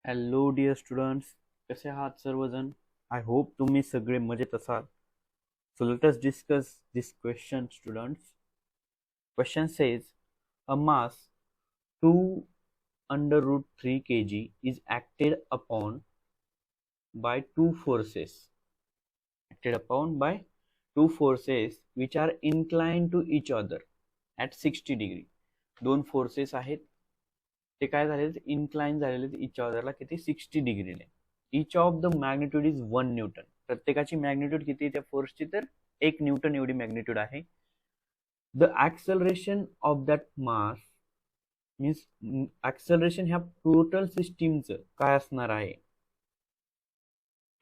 Hello dear students, कसे आहात सर्वजण? आय होप तुम्ही सगळे मजेत असाल. So let us discuss this question students. Question says a mass 2 under root 3 kg is acted upon by two forces which are inclined to each other at 60 degree. दोन forces आहेत, ते काय झालेले, incline झालेले इच अदरला किती 60 डिग्रीने. Each of the magnitude is 1 Newton. प्रत्येकाची magnitude किती त्या फोर्सची, तर 1 न्यूटन एवढी मॅग्निट्यूड आहे. The acceleration of that mass means acceleration ह्या टोटल सिस्टीमचं काय असणार आहे.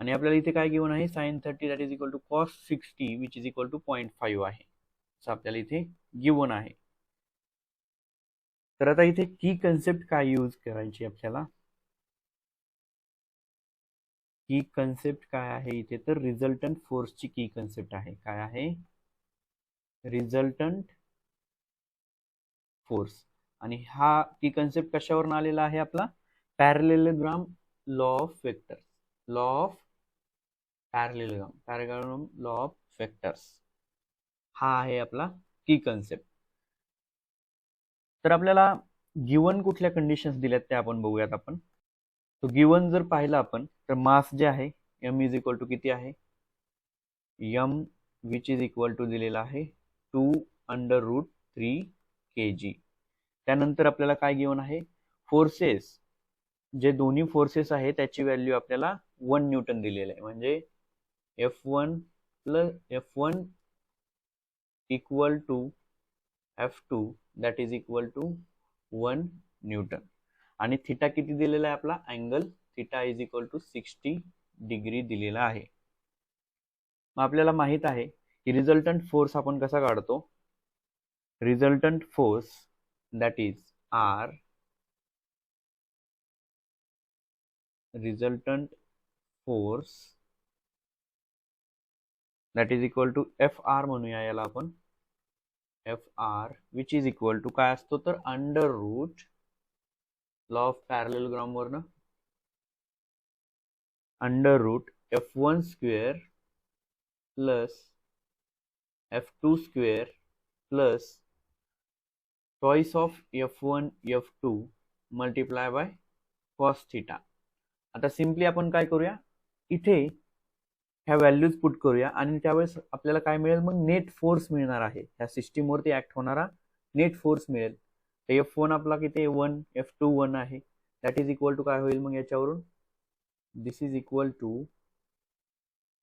आणि आपल्याला इथे काय गिवन आहे, sin 30 that is equal to cos 60 which is equal to 0.5 आहे. असं आपल्याला इथे गिवन आहे. तर आता इथे की कन्सेप्ट काय यूज करायची आपल्याला, की कन्सेप्ट काय आहे इथे, तर रिझल्टंट फोर्सची की कन्सेप्ट आहे. काय आहे, रिझल्टंट फोर्स. आणि हा की कन्सेप्ट कशावरून आलेला आहे, आपला parallelogram law of vectors, law of parallelogram law of vectors हा आहे आपला की कन्सेप्ट. तर आपल्याला गिवन कुठल्या कंडिशन्स दिल्यात त्या आपण बघूयात. आपण तो गिवन जर पाहिला आपण, तर मास जे आहे m इज इक्वल टू किती आहे, m which is equal to दिलेला आहे 2 under root 3 kg. त्यानंतर आपल्याला काय गिवन आहे, फोर्सेस, जे दोन्ही फोर्सेस आहे त्याची व्हॅल्यू आपल्याला 1 न्यूटन दिलेलं आहे. म्हणजे F1 equal to F2 that is equal to 1 newton. आणि थिटा किती दिलेला आहे आपला, angle theta is equal to 60 degree दिलेला आहे. मग आपल्याला माहित आहे की रिझल्टंट फोर्स आपण कसा काढतो. Resultant force that is R, resultant force that is equal to FR म्हणूया याला आपण, FR which is equal to काय असतो, तर under root law of parallelogram वरनं under root F1 square plus F2 square plus twice of F1 F2 multiply by cos theta. आता simply आपण काय करूया, इथे ह्या व्हॅल्यूज पुट करूया आणि त्यावेळेस आपल्याला काय मिळेल, मग नेट फोर्स मिळणार आहे. ह्या सिस्टीमवरती ऍक्ट होणारा नेट फोर्स मिळेल. तर F1 आपला किती 1, F2 1 आहे, दॅट इज इक्वल टू काय होईल मग याच्यावरून, this is equal to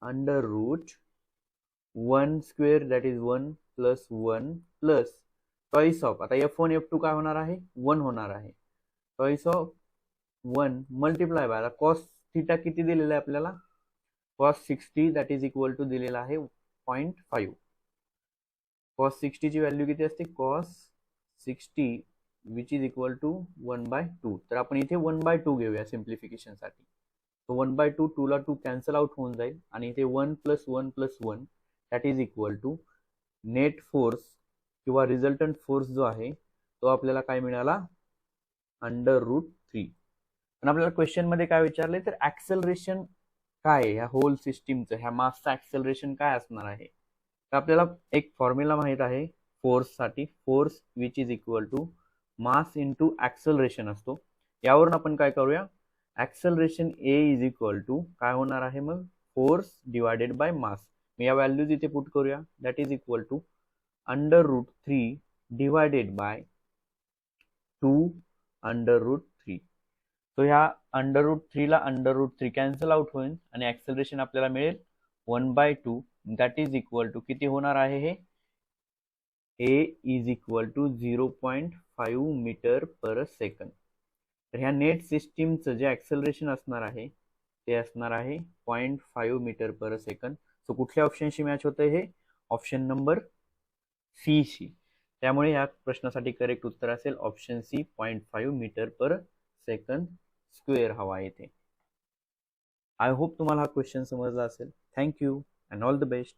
under root 1 square that is 1 plus 1 plus twice of, आता F1 F2 काय होणार आहे, 1 होणार आहे, ट्वाइस ऑफ 1 मल्टिप्लाय बाय, आता कॉस थिटा किती दिलेला आहे आपल्याला, cos 60 that is equal to दिलेला आहे 0.5. cos 60 ची व्हॅल्यू किती असते, cos 60 which is equal to 1/2. तर आपण इथे 1/2 घेऊया सिम्प्लिफिकेशन साठी. तो 1/2 2 ला 2 कॅन्सल आउट होऊन जाईल आणि इथे 1 plus 1 plus 1 that is equal to net force किंवा रिझल्टंट फोर्स जो आहे तो आपल्याला काय मिळाला, अंडर रूट 3. पण आपल्याला क्वेश्चन मध्ये काय विचारले, तर ऍक्सेलरेशन काय ह्या होल सिस्टीमचं, ह्या मासचं ऍक्सेलरेशन काय असणार आहे. तर आपल्याला एक फॉर्म्युला माहित आहे फोर्स साठी, force which is equal to mass into acceleration असतो. यावरून आपण काय करूया, acceleration a is equal to काय होणार आहे मग, फोर्स डिवायडेड बाय मास. मी या व्हॅल्यूज इथे पुट करूया, that is equal to under root 3 divided by 2 under root 3. तो ह्या अंडर रूट 3 ला अंडर रूट 3 कॅन्सल आउट होईल आणि ऍक्सेलरेशन आपल्याला मिळेल 1/2 दॅट इज इक्वल टू किती होणार आहे, हे a is equal to 0.5 metre per second. तर ह्या नेट सिस्टीमचं जे ऍक्सेलरेशन असणार आहे ते असणार आहे 0.5 मीटर पर सेकंड. सो कुठल्या ऑप्शनशी मॅच होतं, हे ऑप्शन नंबर सी शी. त्यामुळे या प्रश्नासाठी करेक्ट उत्तर असेल option C, 0.5 metre per second square हवा येथे. आय होप तुम्हाला हा क्वेश्चन समजला असेल. Thank you and all the best.